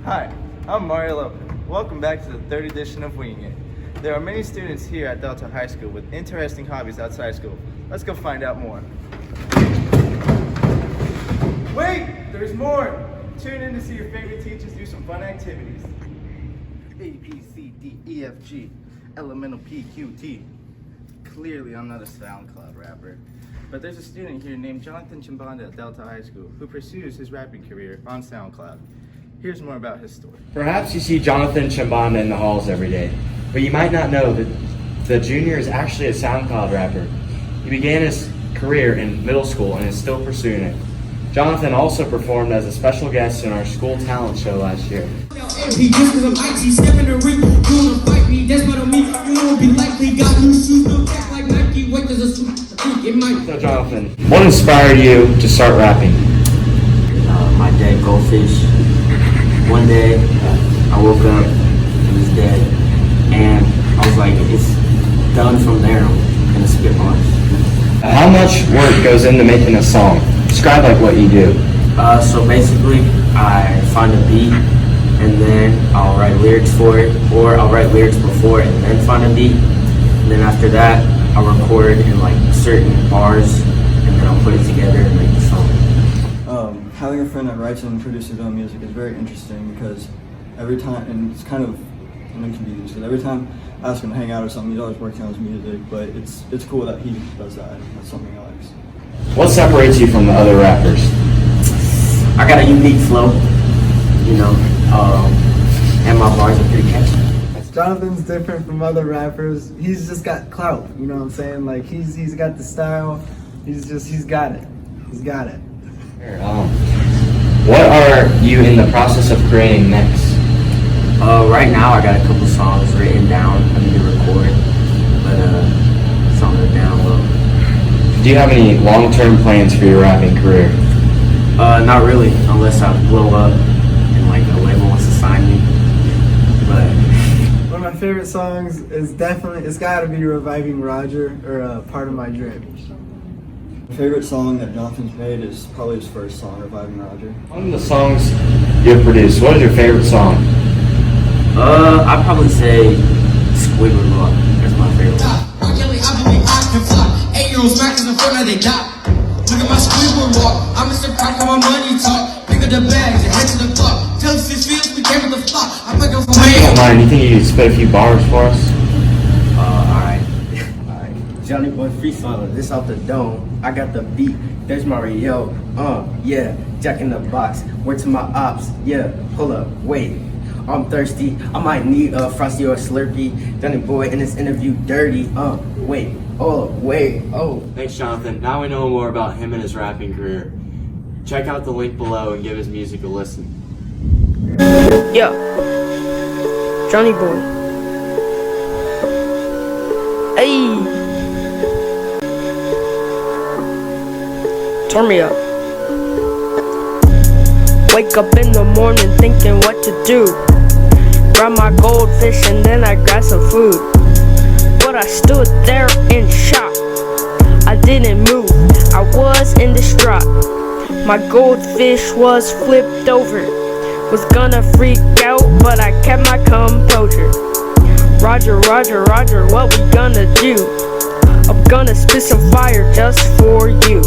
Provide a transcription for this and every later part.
Hi, I'm Mario Lopez. Welcome back to the third edition of Winging It. There are many students here at Delta High School with interesting hobbies outside school. Let's go find out more. Wait, there's more! Tune in to see your favorite teachers do some fun activities. A, B, C, D, E, F, G, elemental P, Q, T. Clearly, I'm not a SoundCloud rapper. But there's a student here named Jonathan Chimbanda at Delta High School who pursues his rapping career on SoundCloud. Here's more about his story. Perhaps you see Jonathan Chimbanda in the halls every day, but you might not know that the junior is actually a SoundCloud rapper. He began his career in middle school and is still pursuing it. Jonathan also performed as a special guest in our school talent show last year. So Jonathan, what inspired you to start rapping? My dad, Goldfish. One day, I woke up, he was dead, and I was like, it's done from there, I'm gonna spit bars. How much work goes into making a song? Describe like what you do. So basically, I find a beat, and then I'll write lyrics for it, or I'll write lyrics before and then find a beat, and then after that, I'll record in like certain bars, and then I'll put it together and make the song. Having a friend that writes and produces his own music is very interesting because every time, and it's kind of an inconvenience because every time I ask him to hang out or something, he's always working on his music, but it's cool that he does that. That's something I like. What separates you from the other rappers? I got a unique flow, you know, and my bars are pretty catchy. Jonathan's different from other rappers. He's just got clout, you know what I'm saying? Like he's got the style. He's got it. He's got it. What are you in the process of creating next? Right now I got a couple songs written down. I need to record, but some are down low. Do you have any long-term plans for your rapping career? Not really, unless I blow up and like a label wants to sign me. But one of my favorite songs is definitely, it's got to be Reviving Roger or Part of My Dream. My favorite song that Jonathan's made is probably his first song, Reviving Roger. Among the songs you've produced, what is your favorite song? I'd probably say Squiggle Law. That's my favorite one. Look at my Squidward walk. I'm Mr. Crack on my money talk. Pick up the bags and head to the club. Tell us fish fields, we came with the flock. I pick up from Don't mind, you think you could spit a few bars for us? Alright. Johnny Boy freestyler, this off the dome. I got the beat, there's Mario. Yeah, Jack in the Box. Word to my ops, yeah, hold up, wait. I'm thirsty, I might need a Frosty or a Slurpee. Johnny Boy in this interview dirty, wait. Thanks, Jonathan. Now we know more about him and his rapping career. Check out the link below and give his music a listen. Yo, Johnny Boy. Hey, turn me up. Wake up in the morning thinking what to do. Grab my goldfish and then I grab some food. But I stood there in shock. I didn't move, I was in distraught. My goldfish was flipped over. Was gonna freak out, but I kept my composure. Roger, Roger, Roger, what we gonna do? I'm gonna spit some fire just for you.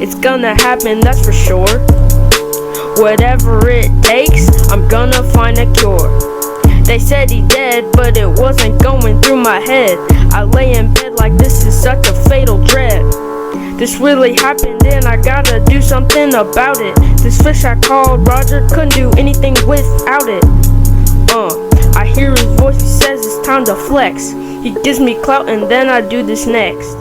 It's gonna happen, that's for sure. Whatever it takes, I'm gonna find a cure. They said he dead, but it wasn't going through my head. I lay in bed like this is such a fatal dread. This really happened and I gotta do something about it. This fish I called Roger couldn't do anything without it. I hear his voice, he says it's time to flex. He gives me clout and then I do this next.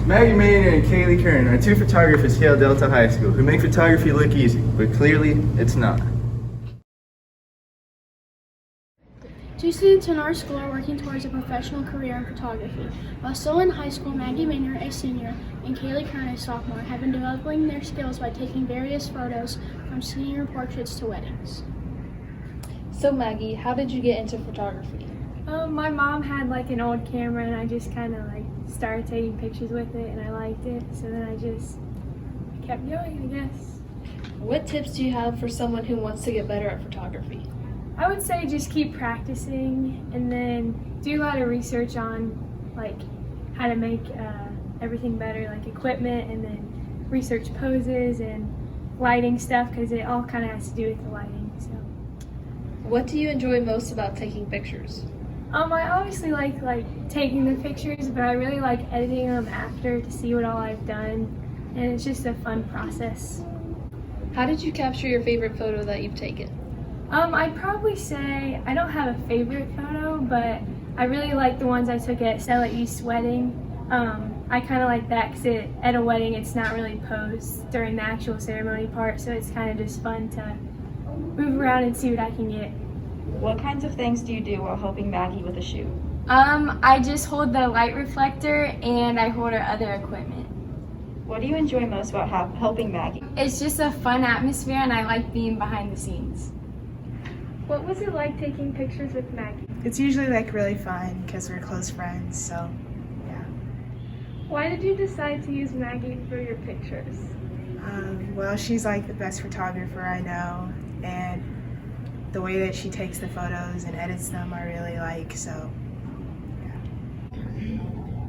Maggie Maynard and Kaylee Kern are two photographers here at Delta High School who make photography look easy, but clearly it's not. Two students in our school are working towards a professional career in photography. While still in high school, Maggie Maynard, a senior, and Kaylee Kern, a sophomore, have been developing their skills by taking various photos from senior portraits to weddings. So Maggie, how did you get into photography? My mom had like an old camera and I just kind of like started taking pictures with it and I liked it. So then I just kept going, I guess. What tips do you have for someone who wants to get better at photography? I would say just keep practicing and then do a lot of research on like how to make everything better, like equipment, and then research poses and lighting stuff because it all kind of has to do with the lighting. So. What do you enjoy most about taking pictures? I obviously like taking the pictures, but I really like editing them after to see what all I've done, and it's just a fun process. How did you capture your favorite photo that you've taken? I'd probably say I don't have a favorite photo, but I really like the ones I took at Stella East's wedding. I kind of like that because at a wedding it's not really posed during the actual ceremony part, so it's kind of just fun to move around and see what I can get. What kinds of things do you do while helping Maggie with a shoot? I just hold the light reflector and I hold her other equipment. What do you enjoy most about helping Maggie? It's just a fun atmosphere and I like being behind the scenes. What was it like taking pictures with Maggie? It's usually like really fun because we're close friends, so yeah. Why did you decide to use Maggie for your pictures? Well, she's like the best photographer I know, and the way that she takes the photos and edits them I really like, so yeah.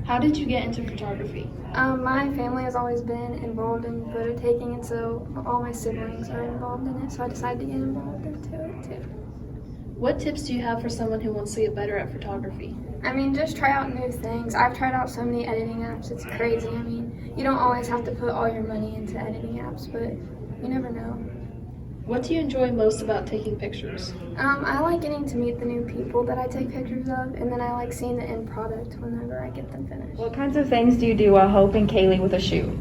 How did you get into photography? My family has always been involved in photo taking, and so all my siblings are involved in it, so I decided to get involved into it too. What tips do you have for someone who wants to get better at photography? I mean, just try out new things. I've tried out so many editing apps, it's crazy. I mean, you don't always have to put all your money into editing apps, but you never know. What do you enjoy most about taking pictures? I like getting to meet the new people that I take pictures of, and then I like seeing the end product whenever I get them finished. What kinds of things do you do while helping Kaylee with a shoot?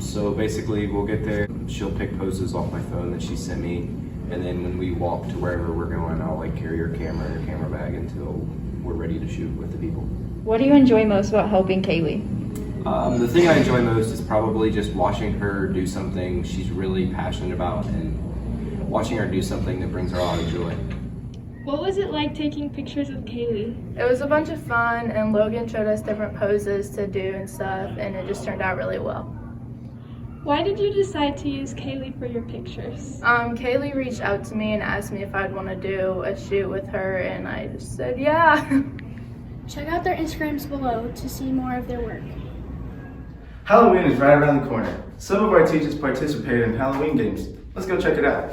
So basically we'll get there, she'll pick poses off my phone that she sent me, and then when we walk to wherever we're going, I'll like carry her camera and her camera bag until we're ready to shoot with the people. What do you enjoy most about helping Kaylee? The thing I enjoy most is probably just watching her do something she's really passionate about and watching her do something that brings her a lot of joy. What was it like taking pictures with Kaylee? It was a bunch of fun, and Logan showed us different poses to do and stuff, and it just turned out really well. Why did you decide to use Kaylee for your pictures? Kaylee reached out to me and asked me if I'd want to do a shoot with her, and I just said yeah. Check out their Instagrams below to see more of their work. Halloween is right around the corner. Some of our teachers participated in Halloween games. Let's go check it out.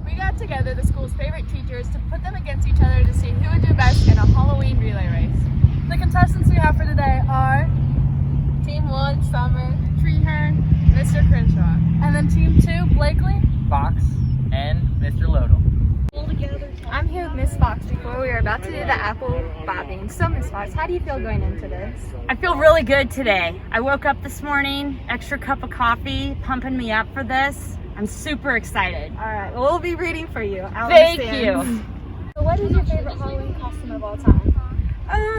We got together the school's favorite teachers to put them against each other to see who would do best in a Halloween relay race. The contestants we have for today are Team 1, Summer, Treehern, Mr. Crenshaw, and then Team 2, Blakely, Fox, and Mr. Lodel. I'm here with Miss Fox before we are about to do the apple bobbing. So Miss Fox, how do you feel going into this? I feel really good today. I woke up this morning, extra cup of coffee, pumping me up for this. I'm super excited. All right, well, we'll be rooting for you. Thank you. So what is your favorite Halloween costume of all time?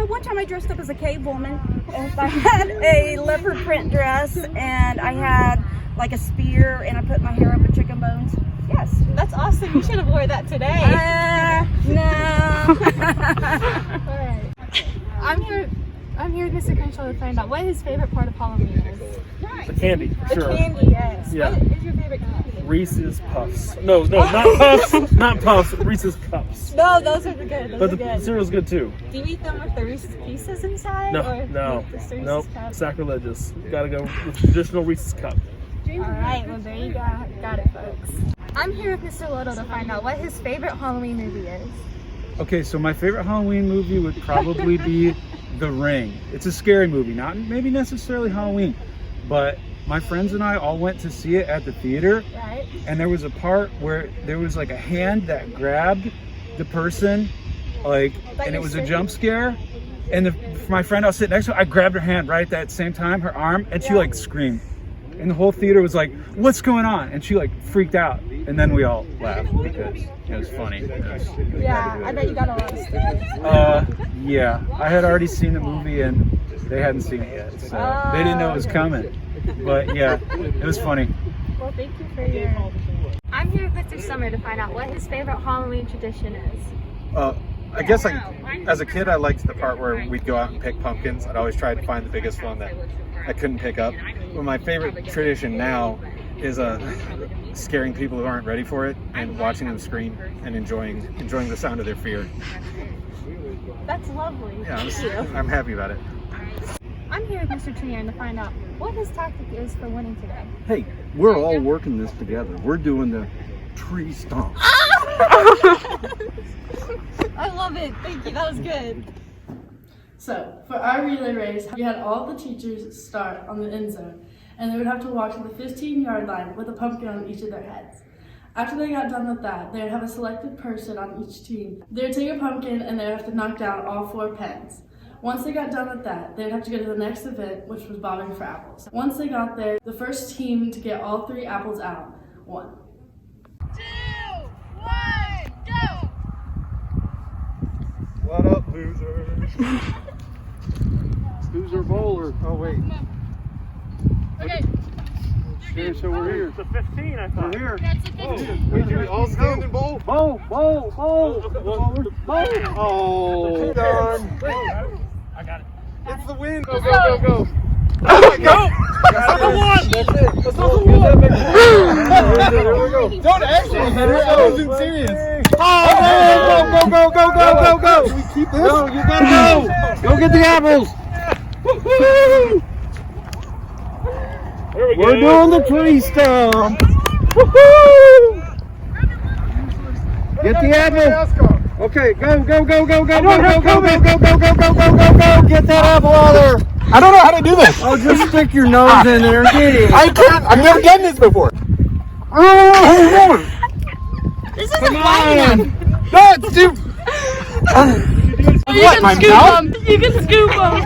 One time I dressed up as a cave woman. I had a leopard print dress and I had like a spear and I put my hair up in chicken bones. Yes, that's awesome. You should have wore that today. No. All right. I'm here with Mr. Crenshaw to find out what his favorite part of Halloween is. The candy, The sure. candy, yes. Yeah. What is your favorite candy? Reese's Puffs. No, not Puffs. Not Puffs. Reese's Cups. No, those are the good. Those But are the good. cereal's good too. Do you eat them with the Reese's Pieces inside? No, or no, with the Reese's nope. Cups? Sacrilegious. Gotta go with traditional Reese's Cup. All right, well there you go. Got it, folks. I'm here with Mr. Lodel to find out what his favorite Halloween movie is. Okay, so my favorite Halloween movie would probably be The Ring. It's a scary movie, not maybe necessarily Halloween, but my friends and I all went to see it at the theater. Right. And there was a part where there was like a hand that grabbed the person, like, and it was a jump scare. And my friend I was sitting next to, I grabbed her hand right at that same time, her arm, and she like screamed. And the whole theater was like, "What's going on?" And she like freaked out. And then we all laughed because it was funny. Yeah, I bet you got a lot of stickers. Yeah, I had already seen the movie and they hadn't seen it yet, so they didn't know it was coming. But yeah, it was funny. Well, thank you for your... I'm here with Mr. Summer to find out what his favorite Halloween tradition is. I guess as a kid, I liked the part where we'd go out and pick pumpkins. I'd always try to find the biggest one that I couldn't pick up. But my favorite tradition now is scaring people who aren't ready for it and watching them scream and enjoying the sound of their fear. That's lovely. Yeah, Thank you. I'm happy about it. I'm here with Mr. Trian to find out what his tactic is for winning today. Hey, we're all working this together. We're doing the tree stomp. I love it. Thank you. That was good. So, for our relay race, we had all the teachers start on the end zone, and they would have to walk to the 15-yard line with a pumpkin on each of their heads. After they got done with that, they would have a selected person on each team. They would take a pumpkin and they would have to knock down all 4 pens. Once they got done with that, they would have to go to the next event, which was bobbing for apples. Once they got there, the first team to get all 3 apples out won. 2, 1, go! What up, losers? Loser bowler. Oh, wait. Okay. Okay, so we're here. It's a 15, I thought. We're here. That's a 15. Wait, do we all stand and bowl? Bowl, bowl, bowl. Bowl. Oh, darn. I got it. It's the win. Go, go, go, go. Oh my God! That's not the one! That's it. That's not the one. There we go. Don't actually hit it. That wasn't serious. Oh, go, go, go, go, go, go, go. Can we keep this? No, you gotta go. Go get the apples. Woo-hoo. There we go. We're doing the tree stomp. Woo-hoo. Get the apple. Okay, go, go, go, go, go, go, go, go, go, go, go, go, go, go, go, go. Get that apple out of there. I don't know how to do this. Oh, just stick your nose in there and get it. I can't. I've never done this before. This isn't fun enough. No, dude. What, my mouth? You can scoop them.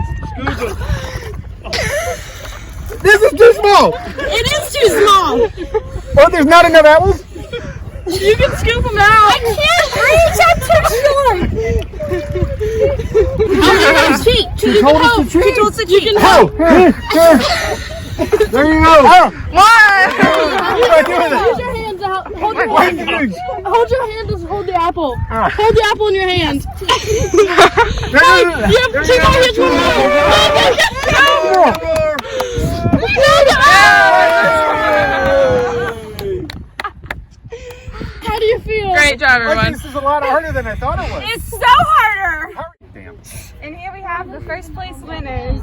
This is too small. It is too small. Oh, there's not enough apples? You can scoop them out. I can't reach. I'm too short. Cheat. She told us to cheat. She told us to cheat. How? There you go. What do I do with it? Hold your hands out. Hold your hands. Hold your hand. Just hold the apple. Hold the apple in your hand. You have 2 more hands. How do you feel? Great job, everyone. This is a lot harder than I thought it was. It's so harder. Damn. And here we have the first place winners.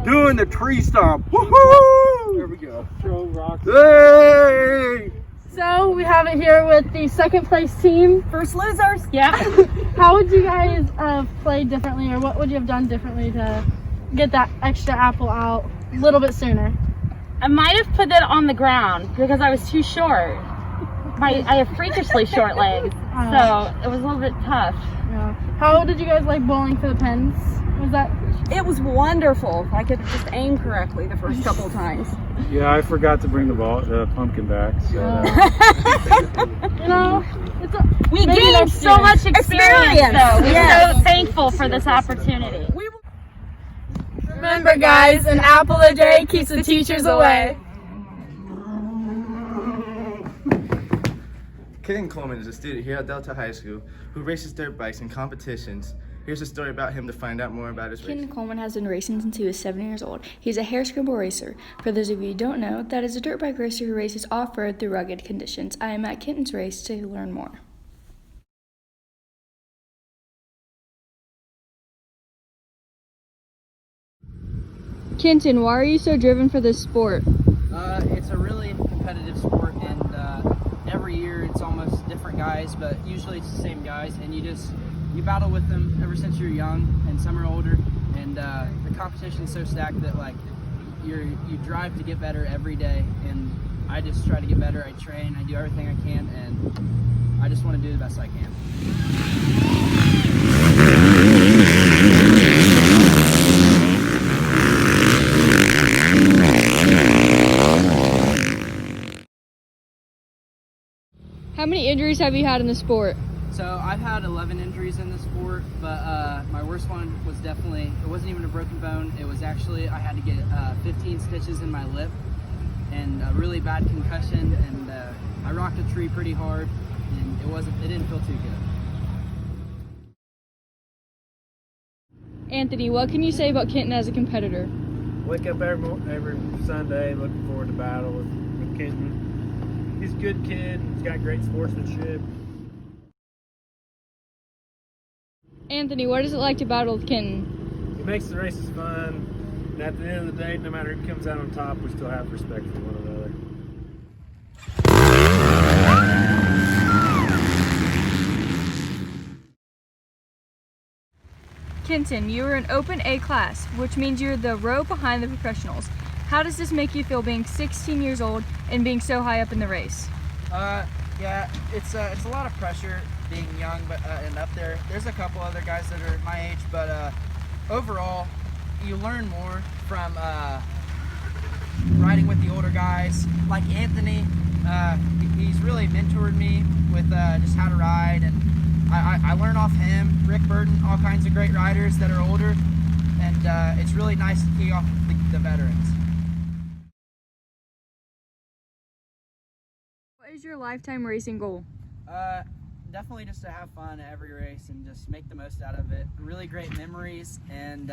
Doing the tree stomp. Woohoo! There we go. Throw rocks. Hey! So we have it here with the second place team. First losers. Yeah. How would you guys play differently, or what would you have done differently to get that extra apple out a little bit sooner? I might have put it on the ground because I was too short. I have freakishly short legs, so it was a little bit tough. Yeah. How did you guys like bowling for the pens? Was that? It was wonderful. I could just aim correctly the first couple of times. Yeah, I forgot to bring the pumpkin back. So You know, we maybe gained next so year. much experience, though. We're Yes. so thankful for this opportunity. Remember, guys, an apple a day keeps the teachers away. Kenton Coleman is a student here at Delta High School who races dirt bikes in competitions. Here's a story about him to find out more about his race. Kenton Coleman has been racing since he was 7 years old. He's a hairscrabble racer. For those of you who don't know, that is a dirt bike racer who races off-road through rugged conditions. I am at Kenton's race to learn more. Kenton, why are you so driven for this sport? It's a really competitive sport, and every year it's almost different guys, but usually it's the same guys, and you battle with them ever since you're young, and some are older, and the competition's so stacked that like you drive to get better every day, and I just try to get better. I train, I do everything I can, and I just want to do the best I can. How many injuries have you had in the sport? So I've had 11 injuries in the sport, but my worst first one was definitely, it wasn't even a broken bone. It was actually, I had to get 15 stitches in my lip and a really bad concussion, and I rocked a tree pretty hard, and it didn't feel too good. Anthony, what can you say about Kenton as a competitor? Wake up every Sunday looking forward to battle with Kenton. He's a good kid. He's got great sportsmanship. Anthony, what is it like to battle with Kenton? He makes the races fun. And at the end of the day, no matter who comes out on top, we still have respect for one another. Kenton, you are an open A class, which means you're the row behind the professionals. How does this make you feel being 16 years old and being so high up in the race? Yeah, it's a lot of pressure being young, but and up there. There's a couple other guys that are my age, but overall, you learn more from riding with the older guys. Like Anthony, he's really mentored me with just how to ride, and I learn off him, Rick Burton, all kinds of great riders that are older, and it's really nice to key off the veterans. What is your lifetime racing goal? Definitely just to have fun at every race and just make the most out of it. Really great memories, and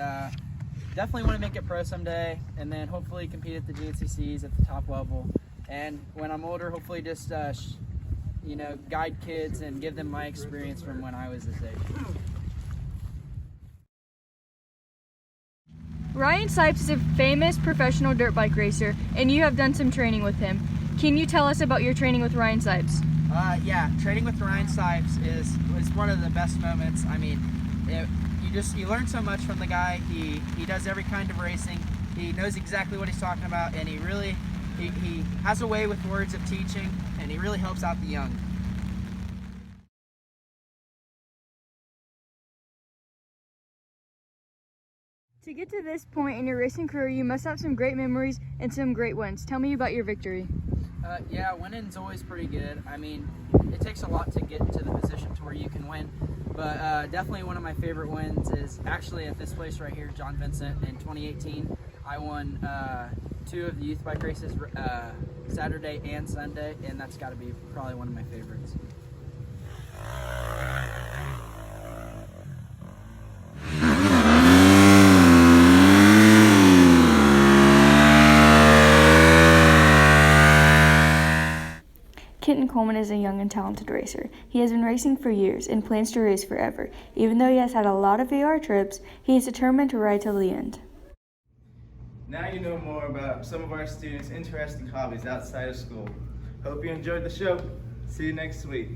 definitely want to make it pro someday, and then hopefully compete at the GNCCs at the top level. And when I'm older, hopefully just guide kids and give them my experience from when I was this age. Ryan Sipes is a famous professional dirt bike racer, and you have done some training with him. Can you tell us about your training with Ryan Sipes? Yeah, training with Ryan Sipes is one of the best moments. I mean, you learn so much from the guy. He does every kind of racing. He knows exactly what he's talking about, and he has a way with words of teaching, and he really helps out the young. To get to this point in your racing career, you must have some great memories and some great wins. Tell me about your victory. Yeah, winning's always pretty good. I mean, it takes a lot to get into the position to where you can win, but definitely one of my favorite wins is actually at this place right here, John Vincent, in 2018. I won 2 of the youth bike races, Saturday and Sunday, and that's got to be probably one of my favorites. Kenton Coleman is a young and talented racer. He has been racing for years and plans to race forever. Even though he has had a lot of VR trips, he is determined to ride till the end. Now you know more about some of our students' interesting hobbies outside of school. Hope you enjoyed the show. See you next week.